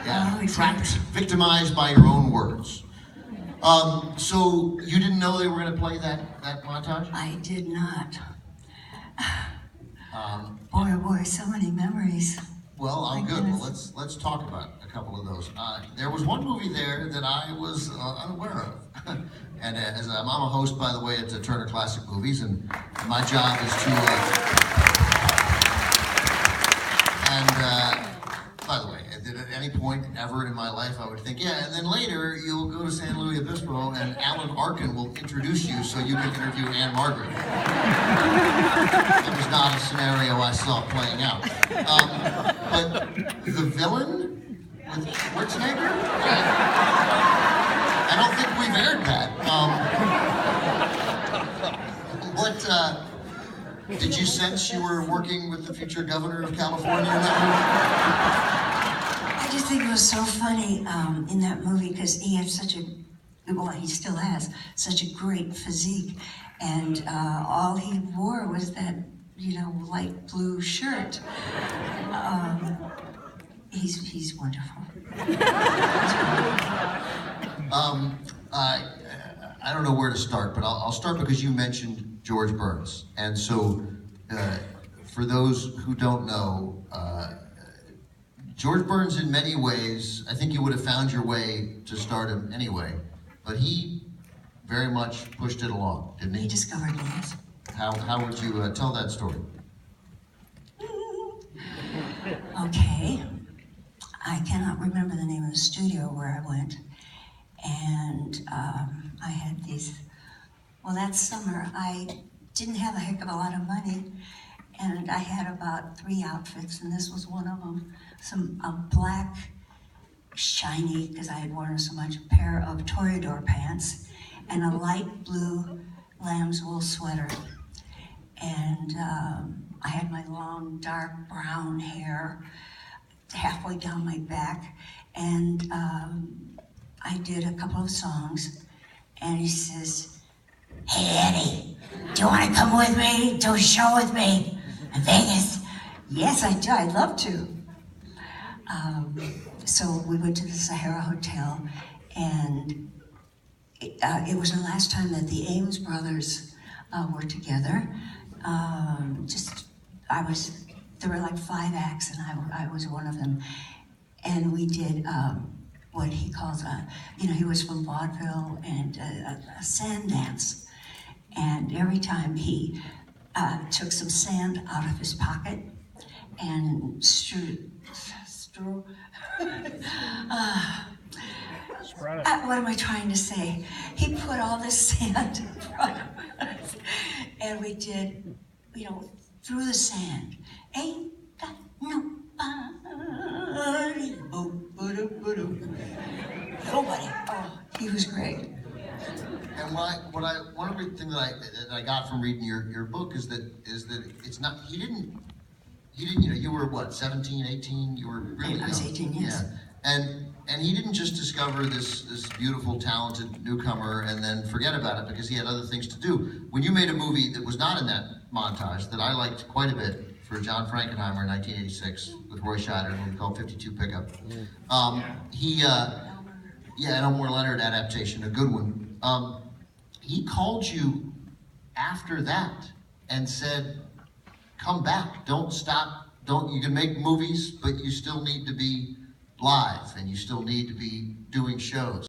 Yeah, Oh, trapped, victimized by your own words. So you didn't know they were going to play that montage? I did not. Boy, oh boy, so many memories. Well, I'm My good. Well, goodness. let's talk about a couple of those. There was one movie there that I was unaware of, and as I'm a host, by the way, at Turner Classic Movies, and my job is to. By the way, at any point ever in my life, I would think, yeah, and then later you'll go to San Luis Obispo, and Alan Arkin will introduce you so you can interview Ann-Margret. That was not a scenario I saw playing out. But the villain with Schwarzenegger? I don't think we've aired that. Did you sense you were working with the future governor of California in that I just think it was so funny in that movie because he had well, he still has such a great physique, and all he wore was that, light blue shirt. He's wonderful. I don't know where to start, but I'll start because you mentioned George Burns. And so, for those who don't know, George Burns in many ways, I think you would have found your way to stardom anyway, but he very much pushed it along, didn't he? He discovered me, yes. How would you tell that story? Okay. I cannot remember the name of the studio where I went. And I had that summer I didn't have a heck of a lot of money, and I had about 3 outfits, and this was one of them. A black, shiny, because I had worn so much, pair of Toreador pants, and a light blue lamb's wool sweater. And I had my long, dark brown hair halfway down my back, and I did a couple of songs, and he says, "Hey Eddie, do you want to come with me, do a show with me in Vegas?" Yes, I do, I'd love to. So we went to the Sahara Hotel, and it was the last time that the Ames brothers were together. There were like 5 acts, and I was one of them. And we did what he calls he was from vaudeville, and a sand dance. And every time he took some sand out of his pocket and what am I trying to say? He put all this sand in front of us, and we did, through the sand. Ain't got nobody. Nobody. Oh, he was great. And one of the things that I got from reading your book is that it's not, he didn't, you were what, 17, 18, you were really young. I was 18, yes. Yeah. And he didn't just discover this beautiful, talented newcomer and then forget about it because he had other things to do. When you made a movie that was not in that montage, that I liked quite a bit, for John Frankenheimer in 1986 with Roy Scheider, a movie called 52 Pickup. An Elmore Leonard adaptation, a good one. He called you after that and said, "Come back, don't stop, you can make movies, but you still need to be live and you still need to be doing shows."